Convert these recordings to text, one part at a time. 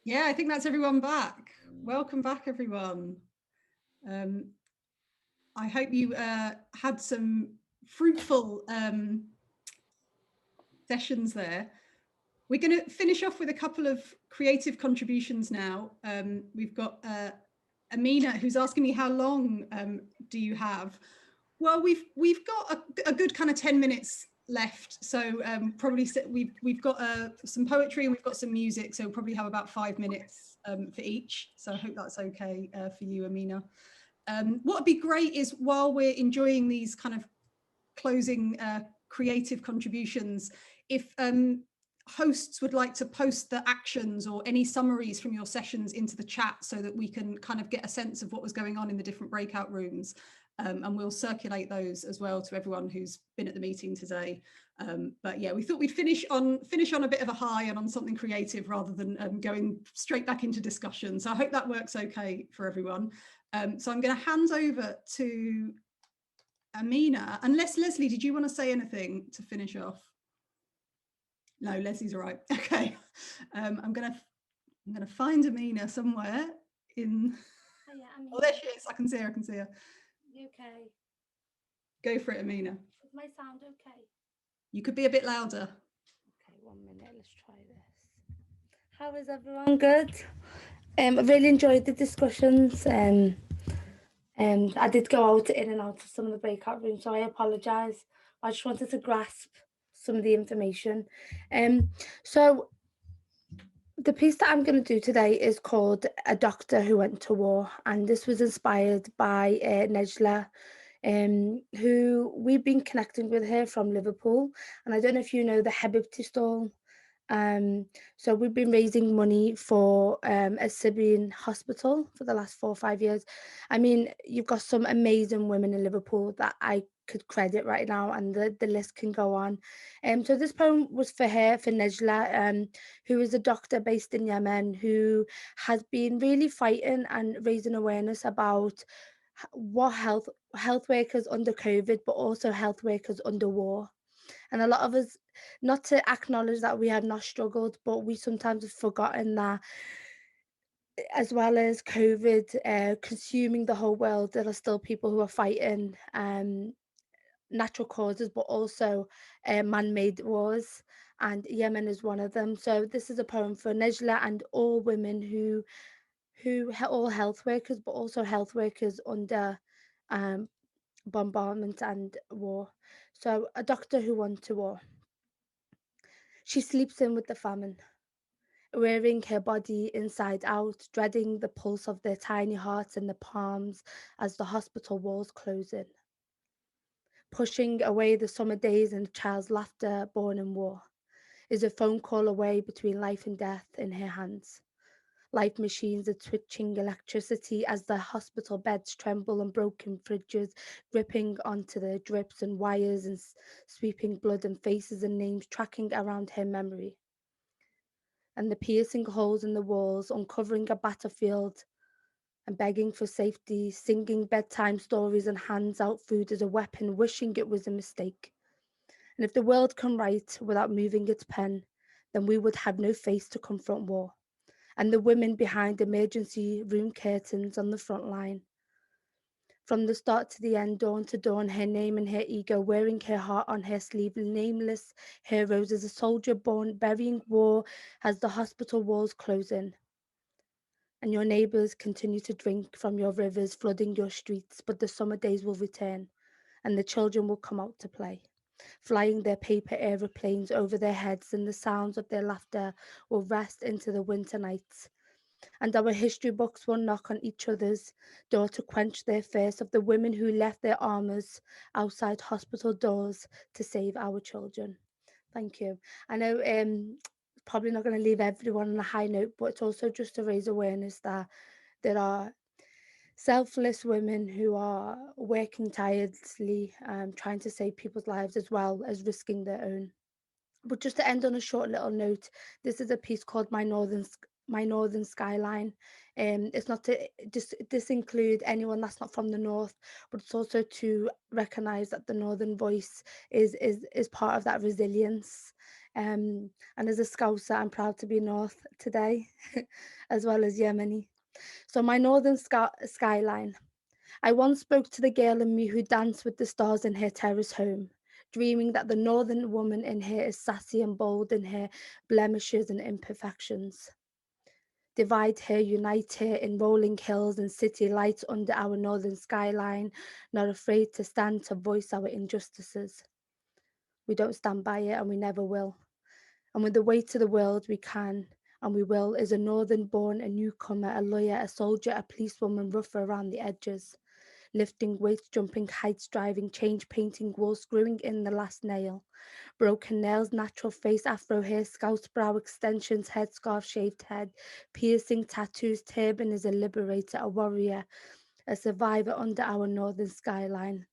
Yeah, I think that's everyone back. Welcome back, everyone. I hope you had some fruitful sessions there. We're going to finish off with a couple of creative contributions now. We've got Amina, who's asking me how long do you have? Well, we've got a good kind of 10 minutes left, so probably we've got some poetry and we've got some music, so we'll probably have about 5 minutes for each. So I hope that's okay for you, Amina. What would be great is while we're enjoying these kind of closing creative contributions, if hosts would like to post the actions or any summaries from your sessions into the chat so that we can kind of get a sense of what was going on in the different breakout rooms. And we'll circulate those as well to everyone who's been at the meeting today. But yeah, we thought we'd finish on a bit of a high and on something creative rather than going straight back into discussion. So I hope that works okay for everyone. So I'm going to hand over to Amina, unless Leslie, did you want to say anything to finish off? No, Leslie's all right. Okay, I'm gonna find Amina somewhere in. Oh, yeah, Amina. Oh, there she is. I can see her. I can see her. You okay? Go for it, Amina. Is my sound okay? You could be a bit louder. Okay, 1 minute. Let's try this. How is everyone? Good. I really enjoyed the discussions. I did go out in and out of some of the breakout rooms, so I apologise. I just wanted to grasp some of the information. So the piece that I'm going to do today is called "A Doctor Who Went to War," and this was inspired by Nejla, who we've been connecting with her from Liverpool. And I don't know if you know the Hebibti stall. So we've been raising money for a Syrian hospital for the last 4 or 5 years. I mean, you've got some amazing women in Liverpool that I could credit right now, and the list can go on. So this poem was for her, for Nejla, who is a doctor based in Yemen who has been really fighting and raising awareness about what health workers under COVID, but also health workers under war. And a lot of us, not to acknowledge that we have not struggled, but we sometimes have forgotten that as well as COVID consuming the whole world, there are still people who are fighting natural causes, but also man-made wars. And Yemen is one of them. So this is a poem for Nejla and all women all health workers, but also health workers under um, bombardment and war. So a doctor who went to war. She sleeps in with the famine, wearing her body inside out, dreading the pulse of their tiny hearts in the palms as the hospital walls close in, pushing away the summer days and the child's laughter born in war, is a phone call away between life and death in her hands. Life machines are twitching electricity as the hospital beds tremble and broken fridges gripping onto the drips and wires and sweeping blood and faces and names tracking around her memory. And the piercing holes in the walls, uncovering a battlefield and begging for safety, singing bedtime stories and hands out food as a weapon, wishing it was a mistake. And if the world can write without moving its pen, then we would have no face to confront war. And the women behind emergency room curtains on the front line. From the start to the end, dawn to dawn, her name and her ego, wearing her heart on her sleeve, nameless heroes as a soldier born, burying war as the hospital walls close in. And your neighbours continue to drink from your rivers, flooding your streets, but the summer days will return, and the children will come out to play, flying their paper aeroplanes over their heads, and the sounds of their laughter will rest into the winter nights. And our history books will knock on each other's door to quench their thirst of the women who left their armours outside hospital doors to save our children. Thank you. I know probably not going to leave everyone on a high note, but it's also just to raise awareness that there are selfless women who are working tirelessly, trying to save people's lives as well as risking their own. But just to end on a short little note, this is a piece called my northern skyline. It's not to just disinclude anyone that's not from the north, but it's also to recognise that the northern voice is part of that resilience. And as a Scouser, I'm proud to be North today, as well as Yemeni. So my northern skyline. I once spoke to the girl in me who danced with the stars in her terrace home, dreaming that the northern woman in her is sassy and bold in her blemishes and imperfections. Divide her, unite her in rolling hills and city lights under our northern skyline, not afraid to stand to voice our injustices. We don't stand by it and we never will. And with the weight to the world, we can and we will, is a northern born, a newcomer, a lawyer, a soldier, a policewoman, rougher around the edges. Lifting weights, jumping heights, driving change, painting walls, screwing in the last nail. Broken nails, natural face, afro hair, scout brow extensions, headscarf, shaved head, piercing tattoos, turban is a liberator, a warrior, a survivor under our northern skyline.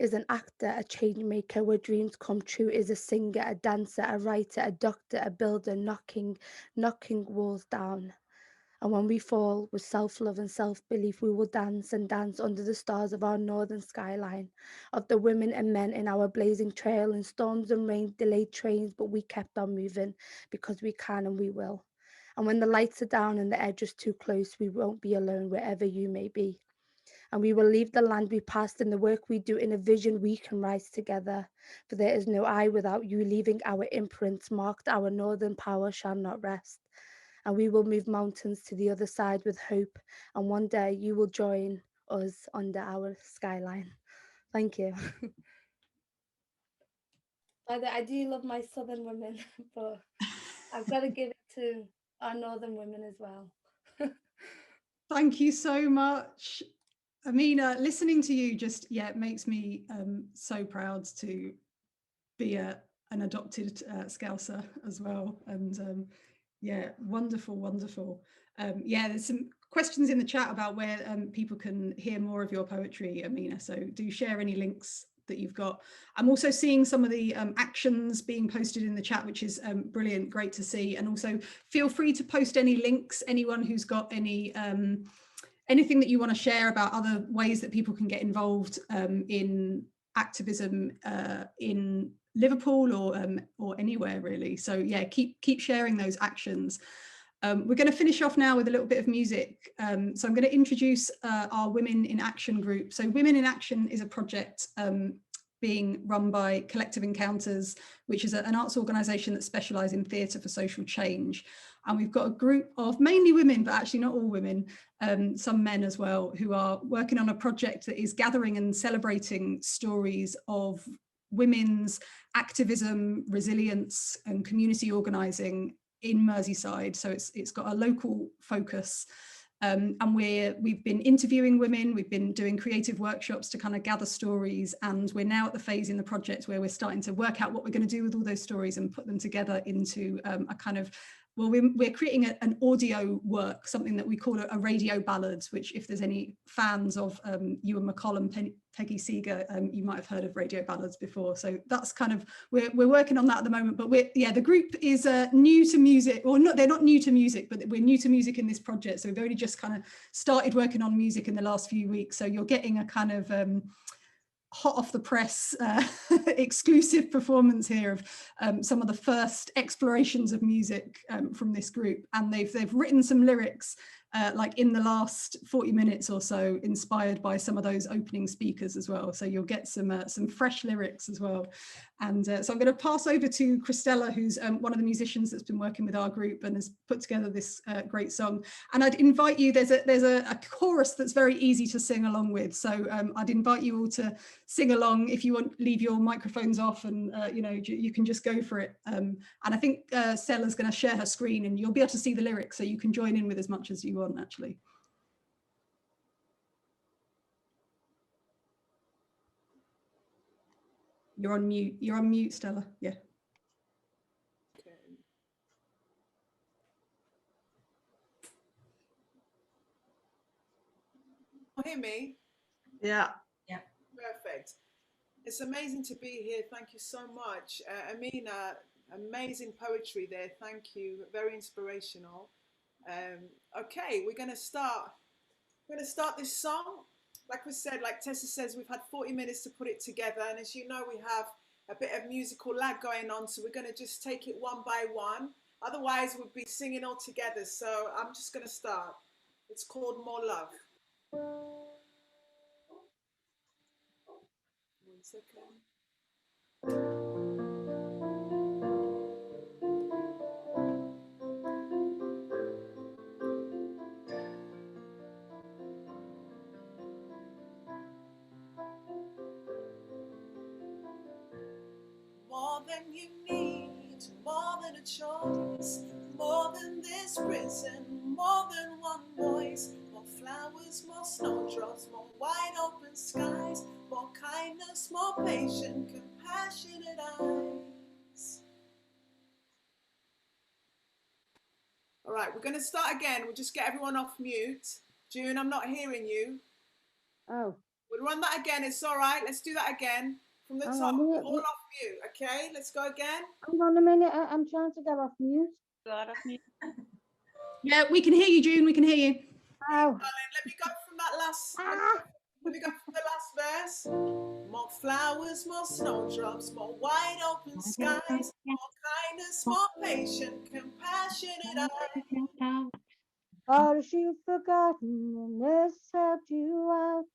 Is an actor, a change maker where dreams come true, is a singer, a dancer, a writer, a doctor, a builder, knocking walls down. And when we fall with self-love and self-belief, we will dance and dance under the stars of our northern skyline, of the women and men in our blazing trail, in storms and rain, delayed trains, but we kept on moving because we can and we will. And when the lights are down and the edge is too close, we won't be alone wherever you may be. And we will leave the land we passed and the work we do in a vision we can rise together. For there is no I without you, leaving our imprints marked, our northern power shall not rest. And we will move mountains to the other side with hope. And one day you will join us under our skyline. Thank you. I do love my southern women, but I've got to give it to our northern women as well. Thank you so much, Amina. Listening to you just, it makes me so proud to be an adopted Scouser as well. And wonderful, wonderful. There's some questions in the chat about where people can hear more of your poetry, Amina. So do share any links that you've got. I'm also seeing some of the actions being posted in the chat, which is brilliant, great to see. And also feel free to post any links, anyone who's got any anything that you want to share about other ways that people can get involved in activism in Liverpool or anywhere really. So keep sharing those actions. We're going to finish off now with a little bit of music. So I'm going to introduce our Women in Action group. So Women in Action is a project being run by Collective Encounters, which is an arts organisation that specialises in theatre for social change. And we've got a group of mainly women, but actually not all women, some men as well, who are working on a project that is gathering and celebrating stories of women's activism, resilience and community organising in Merseyside. So it's got a local focus. And we've been interviewing women, we've been doing creative workshops to kind of gather stories, and we're now at the phase in the project where we're starting to work out what we're going to do with all those stories and put them together into a kind of, well, we're creating an audio work, something that we call a radio ballads, which if there's any fans of Ewan McColl and Peggy Seeger, you might have heard of radio ballads before. So that's kind of, we're working on that at the moment, but the group is new to music, or not, they're not new to music, but we're new to music in this project. So we've only just kind of started working on music in the last few weeks. So you're getting a kind of hot off the press exclusive performance here of some of the first explorations of music from this group, and they've written some lyrics like in the last 40 minutes or so, inspired by some of those opening speakers as well. So you'll get some fresh lyrics as well. And so I'm going to pass over to Christella, who's one of the musicians that's been working with our group and has put together this great song. And I'd invite you, there's a chorus that's very easy to sing along with. So I'd invite you all to sing along. If you want, leave your microphones off, and you can just go for it. And I think Stella's going to share her screen, and you'll be able to see the lyrics, so you can join in with as much as you want, actually. You're on mute, Stella. Yeah. Okay. Hear me? Yeah. Perfect. It's amazing to be here. Thank you so much. Amina, Amazing poetry there. Thank you. Very inspirational. Okay, we're going to start. We're going to start this song. Like we said, like Tessa says, we've had 40 minutes to put it together. And as you know, we have a bit of musical lag going on. So we're going to just take it one by one. Otherwise, we'd be singing all together. So I'm just going to start. It's called More Love. 1 second. More than you need, more than a choice, more than this prison, more than one voice, more flowers, more snowdrops, more wide open skies, more kindness, more patience, compassionate eyes. All right, we're going to start again. We'll just get everyone off mute. June, I'm not hearing you. Oh. We'll run that again. It's all right. Let's do that again. From the top, all off mute. Okay, let's go again. Hang on a minute. I'm trying to get off mute. Yeah, we can hear you, June. We can hear you. Oh. Darling, let me go from that last. Let me go from the last verse. More flowers, more snowdrops, more wide open skies, more kindness, more patience, compassionate eyes. Or if you've forgotten and this helped you out,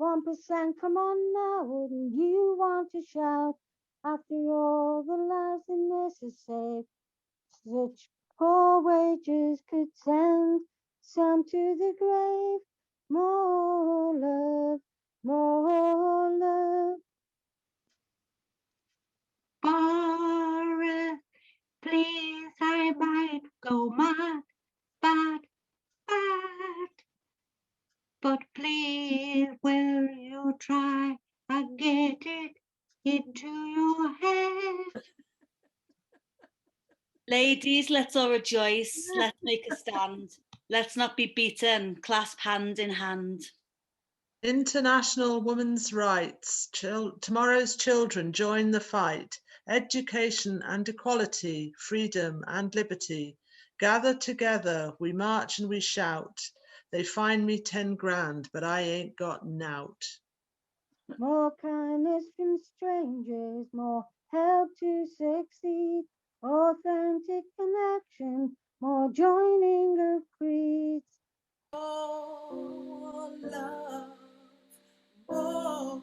1%, come on now, wouldn't you want to shout? After all the lives in this is saved, such poor wages could send some to the grave. More love, more love. Boris, please, I might go mad, bad, bad. But please, will you try and get it into your head? Ladies, let's all rejoice. Let's make a stand. Let's not be beaten. Clasp hand in hand. International Women's Rights. Tomorrow's children join the fight. Education and equality, freedom and liberty. Gather together, we march and we shout. They find me 10 grand, but I ain't got nout. More kindness from strangers, more help to succeed, authentic connection, more joining of creeds. More love, more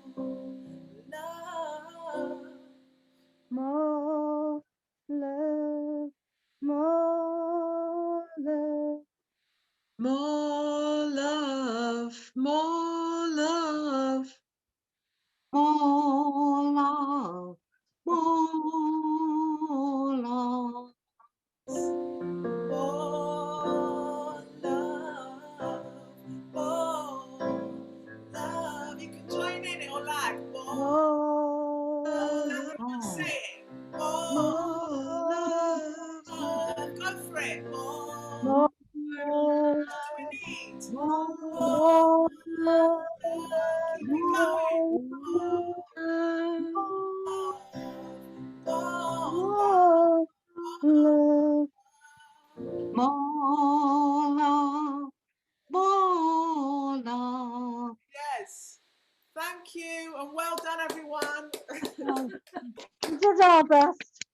love. More love, more love. More love, more love. More love, more love. More love, more love. You can join in it or like more love. Say it. More love. Go for it. More. What do we need? More love. Keep it going. More love, more love. Yes. Thank you and well done, everyone. We did our best.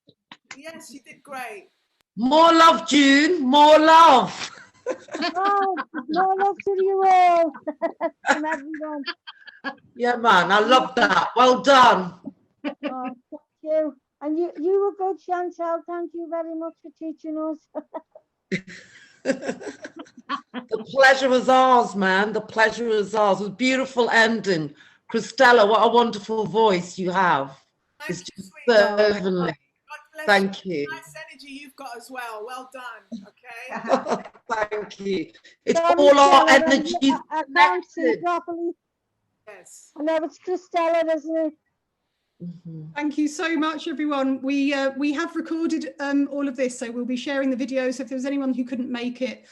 Yes, you did great. More love, June. More love. Oh, more love to you all. From everyone. Yeah, man. I love that. Well done. Oh, thank you. And you were good, Chantal. Thank you very much for teaching us. The pleasure was ours, man. The pleasure was ours. It was a beautiful ending. Christella, what a wonderful voice you have. It's just so heavenly. Thank you. Nice energy you've got as well. Well done. Okay. Thank you. It's all our energy. I can't see properly. Yes. I know it's Christella, isn't it? Thank you so much, everyone. We have recorded all of this, so we'll be sharing the videos. If there's anyone who couldn't make it,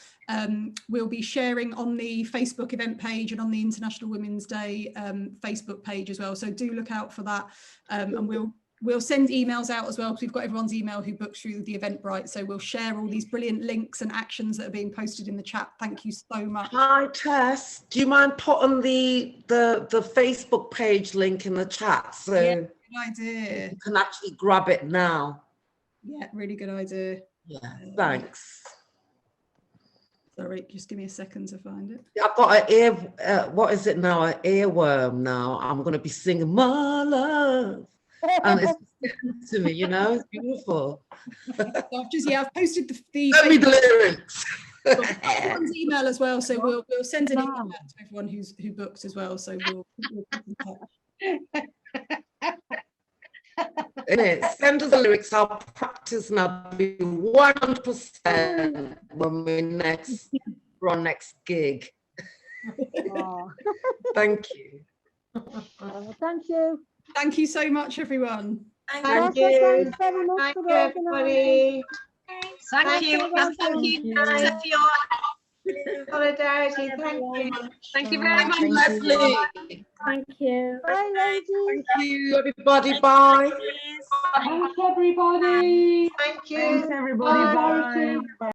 we'll be sharing on the Facebook event page and on the International Women's Day Facebook page as well. So do look out for that, and we'll we'll send emails out as well, because we've got everyone's email who books through the Eventbrite. So we'll share all these brilliant links and actions that are being posted in the chat. Thank you so much. Hi, Tess. Do you mind putting the Facebook page link in the chat so Yeah, good idea. you can actually grab it now? Yeah, really good idea. Yeah, thanks. Sorry, just give me a second to find it. I've got an ear, what is it now? An earworm now. I'm going to be singing My Love. And it's getting to me, you know, it's beautiful. So I've posted the Send me the lyrics. everyone's email as well, so we'll send an email out to everyone who booked as well. So we'll keep in touch. Innit? Send us the lyrics. I'll practice and I'll be 100% when we're on next gig. Oh. Thank you. Thank you. Thank you so much, everyone. Thank Tessa, you. thanks very much Thank for you, everybody. Thank you. Thank Thank you. you, Tessa, for your Solidarity. Thank you. Thank you very much, Thank you. Leslie. Thank you. Bye, ladies. Thank you, everybody. Bye. Thanks, everybody. Thank you. Thanks, everybody. Bye. Bye.